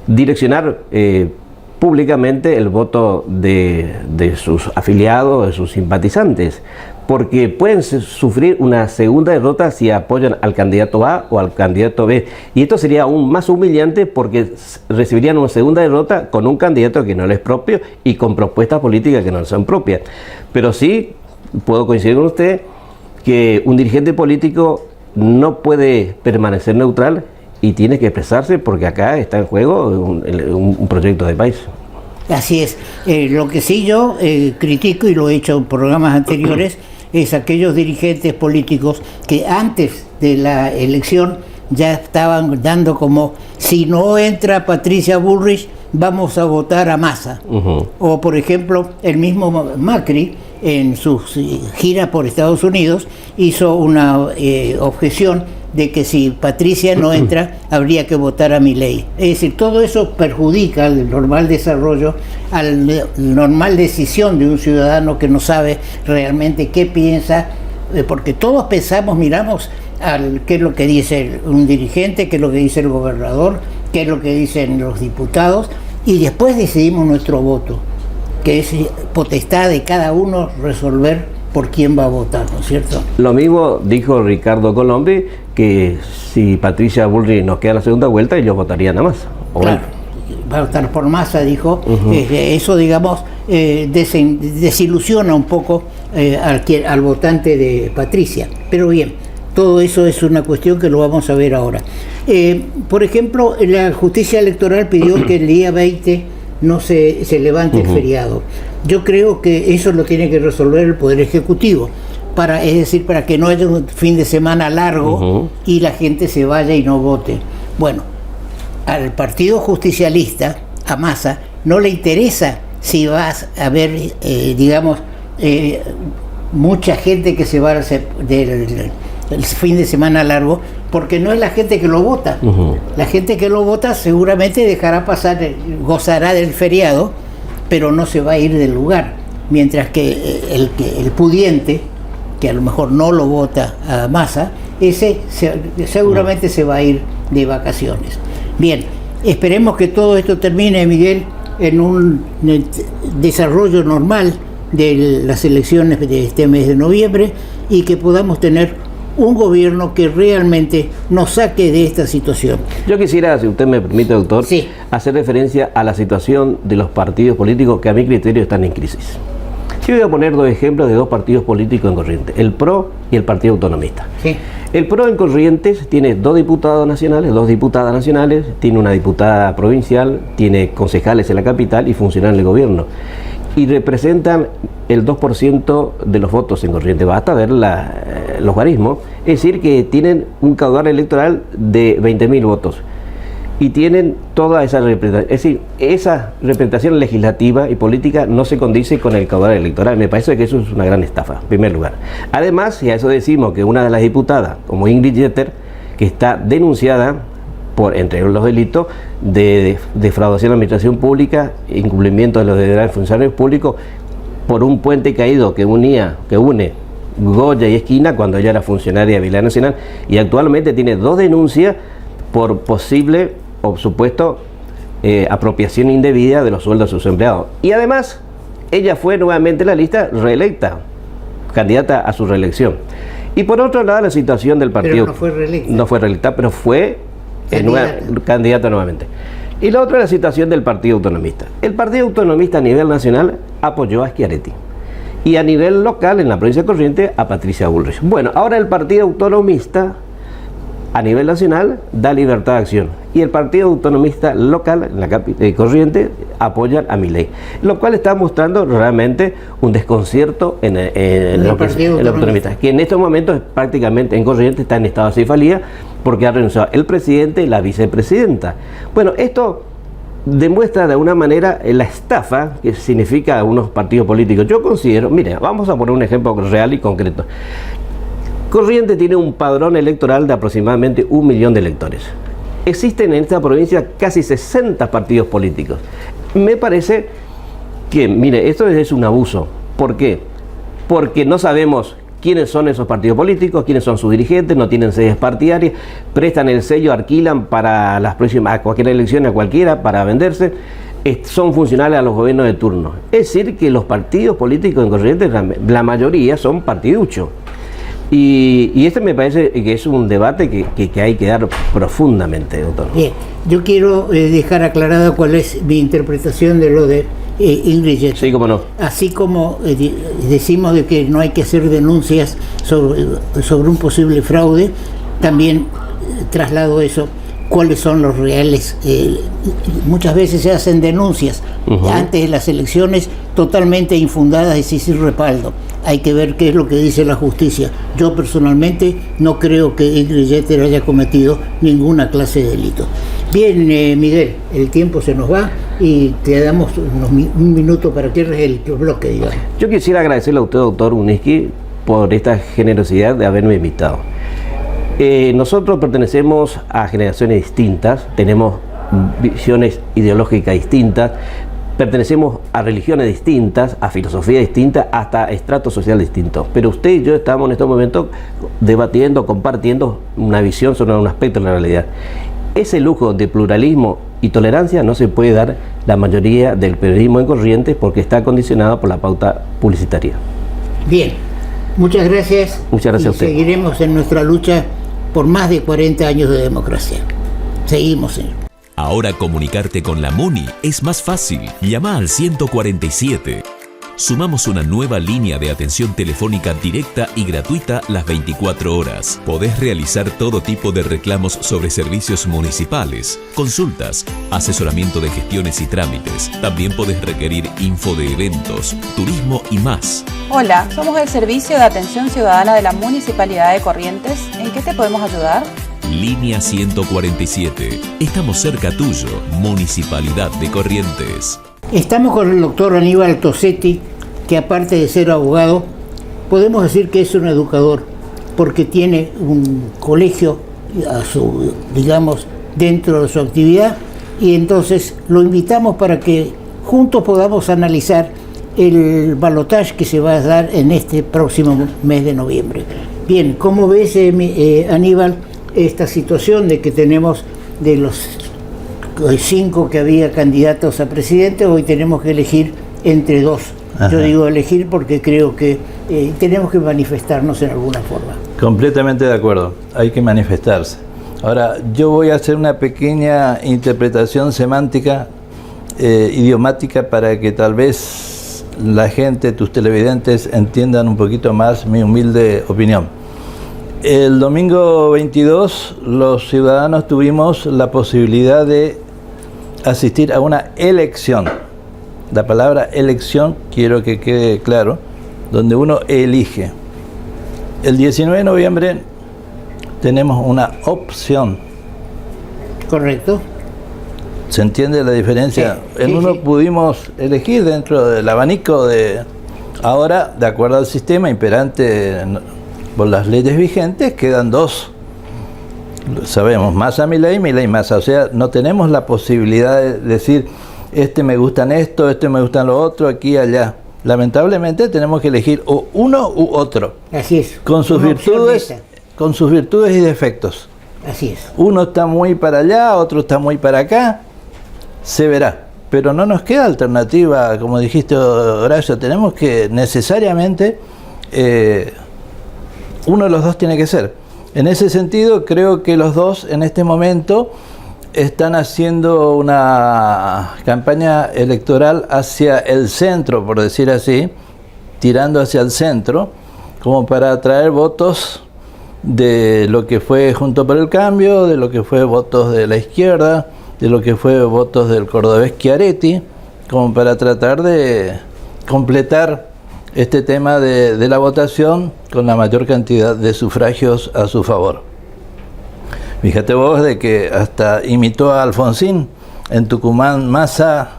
direccionar públicamente el voto de sus afiliados, de sus simpatizantes, porque pueden sufrir una segunda derrota si apoyan al candidato A o al candidato B, y esto sería aún más humillante porque recibirían una segunda derrota con un candidato que no les es propio y con propuestas políticas que no son propias. Pero sí puedo coincidir con usted que un dirigente político no puede permanecer neutral y tiene que expresarse porque acá está en juego un proyecto de país. Así es. Lo que sí yo critico, y lo he hecho en programas anteriores, es aquellos dirigentes políticos que antes de la elección ya estaban dando como, si no entra Patricia Bullrich, vamos a votar a Massa. O por ejemplo, el mismo Macri, en su gira por Estados Unidos, hizo una objeción de que si Patricia no entra, habría que votar a Milei. Es decir, todo eso perjudica al normal desarrollo, a la normal decisión de un ciudadano que no sabe realmente qué piensa, porque todos pensamos, miramos qué es lo que dice un dirigente, qué es lo que dice el gobernador, qué es lo que dicen los diputados, y después decidimos nuestro voto, que es potestad de cada uno resolver por quién va a votar, ¿no es cierto? Lo mismo dijo Ricardo Colombi, que si Patricia Bullrich nos queda en la segunda vuelta, ellos votarían a Massa. Claro, va a votar por Massa, dijo. Eso, digamos, desilusiona un poco al votante de Patricia. Pero bien, todo eso es una cuestión que lo vamos a ver ahora. Por ejemplo, la justicia electoral pidió que el día 20 no se levante el feriado. Yo creo que eso lo tiene que resolver el Poder Ejecutivo, es decir, para que no haya un fin de semana largo y la gente se vaya y no vote. Bueno, al Partido Justicialista, a Massa, no le interesa si vas a ver, digamos, mucha gente que se va del fin de semana largo, porque no es la gente que lo vota. La gente que lo vota seguramente dejará pasar, gozará del feriado, pero no se va a ir del lugar, mientras que el pudiente, que a lo mejor no lo vota a Massa, ese seguramente se va a ir de vacaciones. Bien, esperemos que todo esto termine, Miguel, en un desarrollo normal de las elecciones de este mes de noviembre, y que podamos tener un gobierno que realmente nos saque de esta situación. Yo quisiera, si usted me permite, doctor, sí, hacer referencia a la situación de los partidos políticos que a mi criterio están en crisis. Yo voy a poner dos ejemplos de dos partidos políticos en Corrientes, el PRO y el Partido Autonomista. Sí. El PRO en Corrientes tiene dos diputados nacionales, dos diputadas nacionales, tiene una diputada provincial, tiene concejales en la capital y funcionarios del gobierno. Y representan el 2% de los votos en Corrientes. Basta ver los guarismos. Es decir, que tienen un caudal electoral de 20.000 votos. Y tienen toda esa representación. Es decir, esa representación legislativa y política no se condice con el caudal electoral. Me parece que eso es una gran estafa, en primer lugar. Además, y a eso decimos que una de las diputadas, como Ingrid Jeter, que está denunciada por, entre los delitos de defraudación de la administración pública, incumplimiento de los deberes de funcionarios públicos, por un puente caído que une Goya y Esquina cuando ella era funcionaria de Vialidad Nacional, y actualmente tiene dos denuncias por posible o supuesto apropiación indebida de los sueldos de sus empleados. Y además, ella fue nuevamente en la lista reelecta, candidata a su reelección. Y por otro lado, la situación del partido... Pero no fue reelecta. No fue reelecta, pero fue candidata nuevamente. Y la otra es la situación del Partido Autonomista. El Partido Autonomista a nivel nacional apoyó a Schiaretti. Y a nivel local, en la provincia de Corrientes, a Patricia Bullrich. Bueno, ahora el Partido Autonomista a nivel nacional da libertad de acción. Y el Partido Autonomista local, en la Corrientes, apoya a Milei. Lo cual está mostrando realmente un desconcierto en el autonomista, que en estos momentos prácticamente en Corrientes está en estado de cefalía, porque ha renunciado el presidente y la vicepresidenta. Bueno, esto demuestra de alguna manera la estafa que significa algunos partidos políticos. Yo considero, mire, vamos a poner un ejemplo real y concreto. Corrientes tiene un padrón electoral de aproximadamente 1 millón de electores. Existen en esta provincia casi 60 partidos políticos. Me parece que, mire, esto es un abuso. ¿Por qué? Porque no sabemos quiénes son esos partidos políticos, quiénes son sus dirigentes, no tienen sedes partidarias, prestan el sello, alquilan para las próximas, a cualquier elección, a cualquiera, para venderse, son funcionales a los gobiernos de turno. Es decir, que los partidos políticos en Corrientes, la mayoría son partiduchos. Y este me parece que es un debate que hay que dar profundamente, doctor. Bien, yo quiero dejar aclarada cuál es mi interpretación de lo de Ingrid Jeter. Sí, cómo no. Así como decimos de que no hay que hacer denuncias sobre un posible fraude. También traslado eso, cuáles son los reales. Muchas veces se hacen denuncias antes de las elecciones totalmente infundadas y sin respaldo. Hay que ver qué es lo que dice la justicia. Yo personalmente no creo que Ingrid Jeter haya cometido ninguna clase de delito. Bien, Miguel, el tiempo se nos va y te damos un minuto para que cierres el bloque, digamos. Yo quisiera agradecerle a usted, doctor Uniski, por esta generosidad de haberme invitado. Nosotros pertenecemos a generaciones distintas, tenemos visiones ideológicas distintas, pertenecemos a religiones distintas, a filosofías distintas, hasta estratos sociales distintos. Pero usted y yo estamos en estos momentos debatiendo, compartiendo una visión sobre un aspecto de la realidad. Ese lujo de pluralismo y tolerancia no se puede dar la mayoría del periodismo en Corrientes porque está condicionado por la pauta publicitaria. Bien, muchas gracias. Muchas gracias a usted. Seguiremos en nuestra lucha por más de 40 años de democracia. Seguimos, señor. Ahora comunicarte con la MUNI es más fácil. Llama al 147. Sumamos una nueva línea de atención telefónica directa y gratuita las 24 horas. Podés realizar todo tipo de reclamos sobre servicios municipales, consultas, asesoramiento de gestiones y trámites. También podés requerir info de eventos, turismo y más. Hola, somos el Servicio de Atención Ciudadana de la Municipalidad de Corrientes. ¿En qué te podemos ayudar? Línea 147. Estamos cerca tuyo, Municipalidad de Corrientes. Estamos con el doctor Aníbal Tosetti, que aparte de ser abogado, podemos decir que es un educador, porque tiene un colegio digamos, dentro de su actividad, y entonces lo invitamos para que juntos podamos analizar el balotaje que se va a dar en este próximo mes de noviembre. Bien, ¿cómo ves, Aníbal, esta situación de que tenemos de los 5 que había candidatos a presidente, hoy tenemos que elegir entre 2? Ajá. Yo digo elegir porque creo que tenemos que manifestarnos en alguna forma. Completamente de acuerdo, hay que manifestarse. Ahora, yo voy a hacer una pequeña interpretación semántica, idiomática, para que tal vez la gente, tus televidentes, entiendan un poquito más mi humilde opinión. El domingo 22 los ciudadanos tuvimos la posibilidad de asistir a una elección. La palabra elección, quiero que quede claro, donde uno elige. El 19 de noviembre tenemos una opción. ¿Correcto? ¿Se entiende la diferencia? Sí, en sí, uno sí. pudimos elegir dentro del abanico de... Ahora, de acuerdo al sistema imperante por las leyes vigentes, quedan 2. Sabemos, Massa, Milei, Milei, Massa. O sea, no tenemos la posibilidad de decir, este me gustan esto, este me gustan lo otro, aquí y allá. Lamentablemente tenemos que elegir o uno u otro. Así es. Con sus Una opción virtudes, esta. con sus virtudes y defectos. Así es. Uno está muy para allá, otro está muy para acá. Se verá. Pero no nos queda alternativa, como dijiste, Horacio. Tenemos que necesariamente uno de los dos tiene que ser. En ese sentido, creo que los dos en este momento están haciendo una campaña electoral hacia el centro, por decir así, tirando hacia el centro, como para atraer votos de lo que fue Juntos por el Cambio, de lo que fue votos de la izquierda, de lo que fue votos del cordobés Schiaretti, como para tratar de completar este tema de la votación con la mayor cantidad de sufragios a su favor. Fíjate vos de que hasta imitó a Alfonsín en Tucumán, Massa,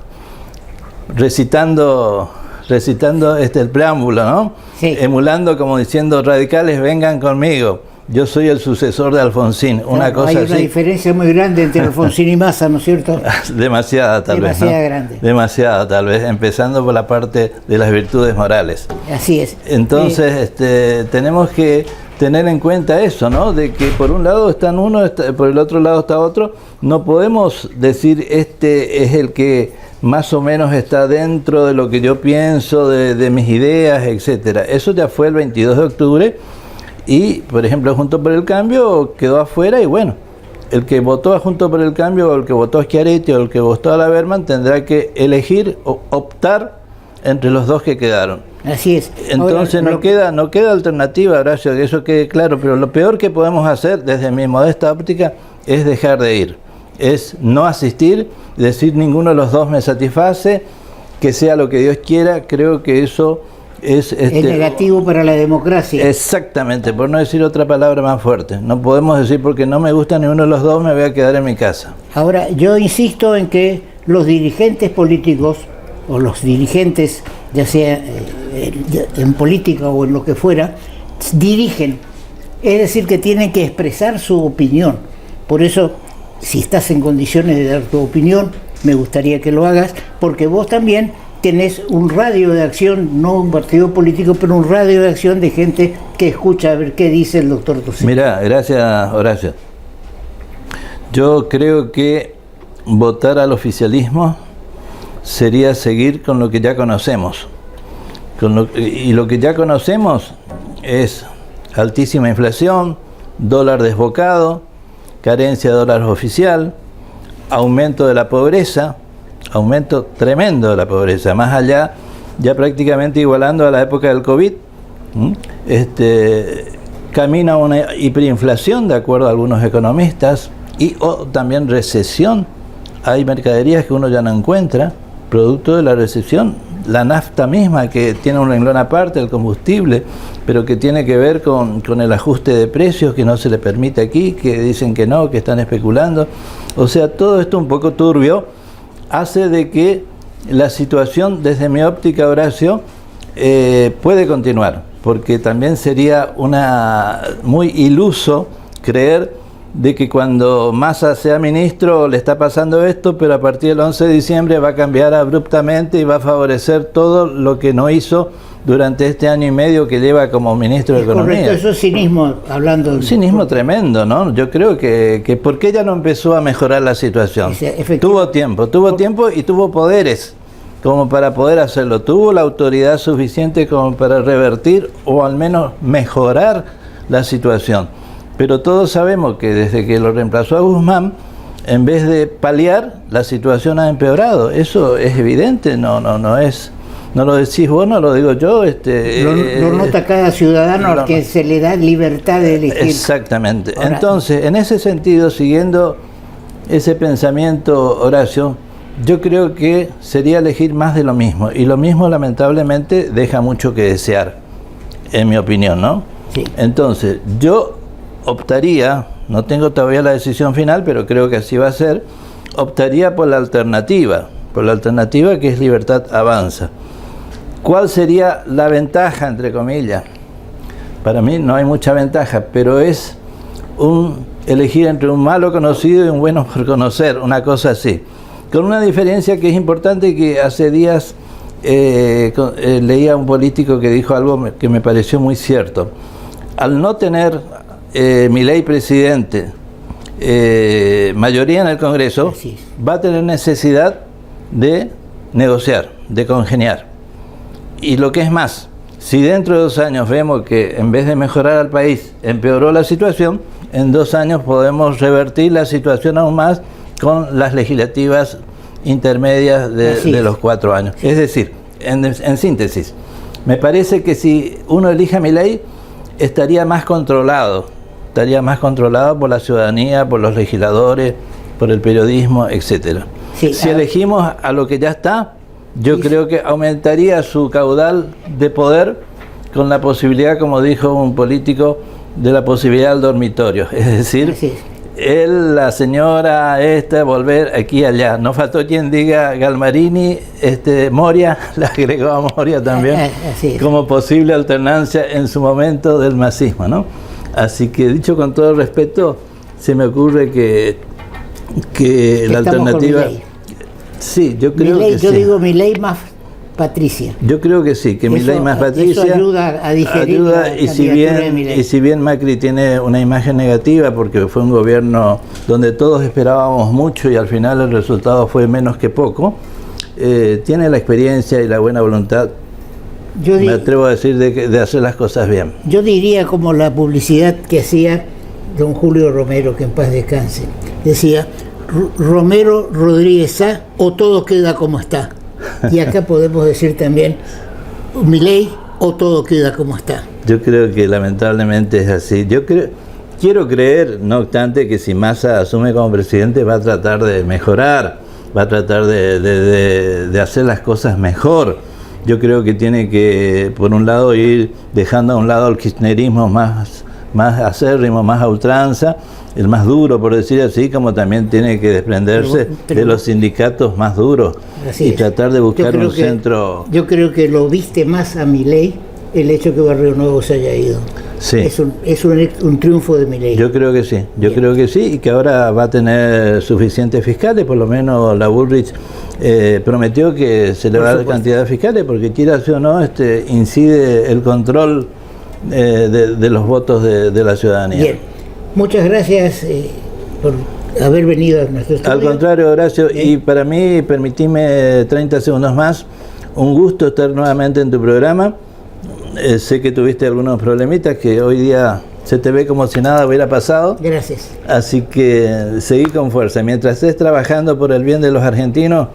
recitando el preámbulo, ¿no? Sí. Emulando, como diciendo, radicales, vengan conmigo. Yo soy el sucesor de Alfonsín, una cosa hay así. una diferencia muy grande entre Alfonsín y Massa, ¿no es cierto? Demasiada tal vez, ¿no? Demasiada grande. Demasiada tal vez, empezando por la parte de las virtudes morales. Así es. Entonces, tenemos que tener en cuenta eso, ¿no? De que por un lado están uno, por el otro lado está otro. No podemos decir este es el que más o menos está dentro de lo que yo pienso, de mis ideas, etcétera. Eso ya fue el 22 de octubre. Y, por ejemplo, Juntos por el Cambio quedó afuera y bueno, el que votó a Juntos por el Cambio o el que votó a Schiaretti o el que votó a la Berman tendrá que elegir o optar entre los dos que quedaron. Así es. Entonces ahora, no queda alternativa, Horacio, que eso quede claro, pero lo peor que podemos hacer desde mi modesta óptica es dejar de ir, es no asistir, decir ninguno de los dos me satisface, que sea lo que Dios quiera. Creo que eso es negativo para la democracia. Exactamente, por no decir otra palabra más fuerte. No podemos decir porque no me gusta ninguno de los dos me voy a quedar en mi casa. Ahora, yo insisto en que los dirigentes políticos o los dirigentes, ya sea en política o en lo que fuera, dirigen, es decir, que tienen que expresar su opinión. Por eso, si estás en condiciones de dar tu opinión, me gustaría que lo hagas, porque vos también tenés un radio de acción, no un partido político, pero un radio de acción de gente que escucha a ver qué dice el doctor Toselli. Mira, gracias, Horacio. Yo creo que votar al oficialismo sería seguir con lo que ya conocemos. Y lo que ya conocemos es altísima inflación, dólar desbocado, carencia de dólar oficial, aumento de la pobreza, aumento tremendo de la pobreza, más allá, ya prácticamente igualando a la época del COVID. Camina una hiperinflación, de acuerdo a algunos economistas, y también recesión. Hay mercaderías que uno ya no encuentra, producto de la recesión. La nafta misma, que tiene un renglón aparte, el combustible, pero que tiene que ver con el ajuste de precios que no se le permite aquí, que dicen que no, que están especulando. O sea, todo esto un poco turbio hace de que la situación, desde mi óptica, Horacio, puede continuar, porque también sería muy iluso creer de que cuando Massa sea ministro le está pasando esto, pero a partir del 11 de diciembre va a cambiar abruptamente y va a favorecer todo lo que no hizo durante este año y medio que lleva como ministro de Economía. Correcto, eso es cinismo, hablando... Un cinismo tremendo, ¿no? Yo creo que ¿por qué ella no empezó a mejorar la situación? Tuvo tiempo y tuvo poderes como para poder hacerlo. Tuvo la autoridad suficiente como para revertir o al menos mejorar la situación. Pero todos sabemos que desde que lo reemplazó a Guzmán, en vez de paliar, la situación ha empeorado. Eso es evidente, no lo decís vos, no lo digo yo. Lo nota cada ciudadano al que se le da libertad de elegir. Exactamente. Ahora, entonces, en ese sentido, siguiendo ese pensamiento, Horacio, yo creo que sería elegir más de lo mismo. Y lo mismo, lamentablemente, deja mucho que desear, en mi opinión, ¿no? Sí. Entonces, yo optaría, no tengo todavía la decisión final, pero creo que así va a ser, optaría por la alternativa que es Libertad Avanza. ¿Cuál sería la ventaja, entre comillas? Para mí no hay mucha ventaja, pero es elegir entre un malo conocido y un bueno por conocer, una cosa así. Con una diferencia que es importante, que hace días leía a un político que dijo algo que me pareció muy cierto. Al no tener Milei presidente, mayoría en el Congreso, va a tener necesidad de negociar, de congeniar. Y lo que es más, si dentro de 2 años vemos que en vez de mejorar al país empeoró la situación, en 2 años podemos revertir la situación aún más con las legislativas intermedias de los 4 años. Es decir, en síntesis, me parece que si uno elige a Milei, estaría más controlado por la ciudadanía, por los legisladores, por el periodismo, etcétera. Sí, si elegimos a lo que ya está, yo creo que aumentaría su caudal de poder con la posibilidad, como dijo un político, de la posibilidad del dormitorio. Es decir, él, la señora, volver aquí y allá. No faltó quien diga Galmarini, Moria, la agregó a Moria también, como posible alternancia en su momento del masismo, ¿no? Así que, dicho con todo respeto, se me ocurre que la alternativa... Sí, yo creo que sí. Yo digo Milei más Patricia. Yo creo que sí, que Milei más Patricia. Eso ayuda a digerir y si bien Macri tiene una imagen negativa porque fue un gobierno donde todos esperábamos mucho y al final el resultado fue menos que poco, tiene la experiencia y la buena voluntad, me atrevo a decir, de hacer las cosas bien. Yo diría como la publicidad que hacía don Julio Romero, que en paz descanse. Decía, Romero Rodríguez A, o todo queda como está. Y acá podemos decir también Milei o todo queda como está? Yo creo que lamentablemente es así. Quiero creer, no obstante, que si Massa asume como presidente va a tratar de mejorar, va a tratar de hacer las cosas mejor. Yo creo que tiene que, por un lado, ir dejando a un lado el kirchnerismo más acérrimo, más a ultranza, el más duro, por decir así, como también tiene que desprenderse de los sindicatos más duros y tratar de buscar un centro. Yo creo que lo viste más a Milei el hecho que Barrio Nuevo se haya ido. Sí. Es un triunfo de Milei. Yo creo que sí, creo que sí, y que ahora va a tener suficientes fiscales, por lo menos la Bullrich prometió que se le va a dar cantidad de fiscales, porque quiera o no, incide el control de los votos de la ciudadanía. Bien, muchas gracias por haber venido a nuestro estudio. Al contrario, Horacio, y para mí, permitime 30 segundos más, un gusto estar nuevamente en tu programa. Sé que tuviste algunos problemitas, que hoy día se te ve como si nada hubiera pasado. Gracias. Así que seguí con fuerza. Mientras estés trabajando por el bien de los argentinos,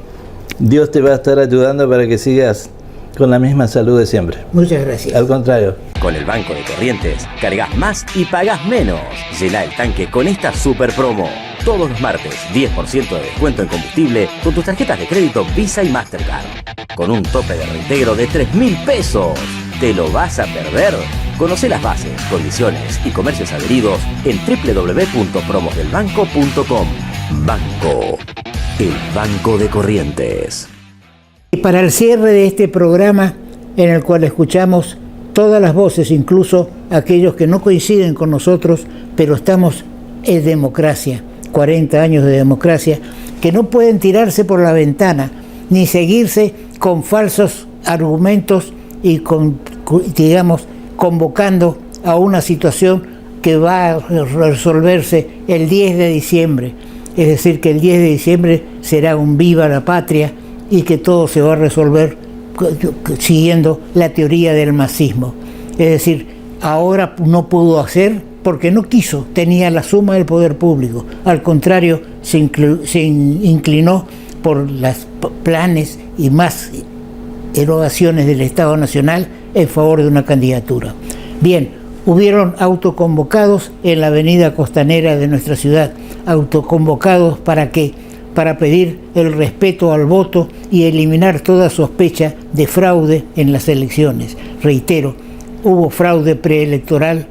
Dios te va a estar ayudando para que sigas con la misma salud de siempre. Muchas gracias. Al contrario. Con el Banco de Corrientes, cargas más y pagas menos. Llena el tanque con esta super promo. Todos los martes, 10% de descuento en combustible con tus tarjetas de crédito Visa y Mastercard. Con un tope de reintegro de 3.000 pesos. ¿Te lo vas a perder? Conoce las bases, condiciones y comercios adheridos en www.promosdelbanco.com. Banco, el Banco de Corrientes. Y para el cierre de este programa, en el cual escuchamos todas las voces, incluso aquellos que no coinciden con nosotros, pero estamos en democracia, 40 años de democracia, que no pueden tirarse por la ventana, ni seguirse con falsos argumentos y convocando a una situación que va a resolverse el 10 de diciembre. Es decir, que el 10 de diciembre será un viva la patria y que todo se va a resolver siguiendo la teoría del masismo. Es decir, ahora no pudo hacer porque no quiso, tenía la suma del poder público. Al contrario, se inclinó por los planes y más erogaciones del Estado Nacional en favor de una candidatura. Bien, hubieron autoconvocados en la avenida costanera de nuestra ciudad, autoconvocados ¿para qué? Para pedir el respeto al voto y eliminar toda sospecha de fraude en las elecciones. Reitero, hubo fraude preelectoral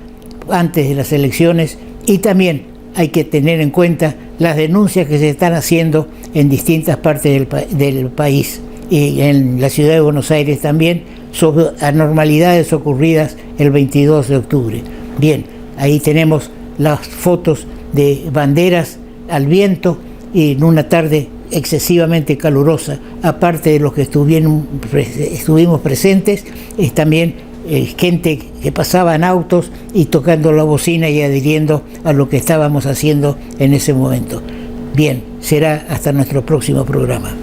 antes de las elecciones y también hay que tener en cuenta las denuncias que se están haciendo en distintas partes del país y en la ciudad de Buenos Aires también, sobre anormalidades ocurridas el 22 de octubre. Bien, ahí tenemos las fotos de banderas al viento y en una tarde excesivamente calurosa. Aparte de los que estuvimos presentes, es también gente que pasaba en autos y tocando la bocina y adhiriendo a lo que estábamos haciendo en ese momento. Bien, será hasta nuestro próximo programa.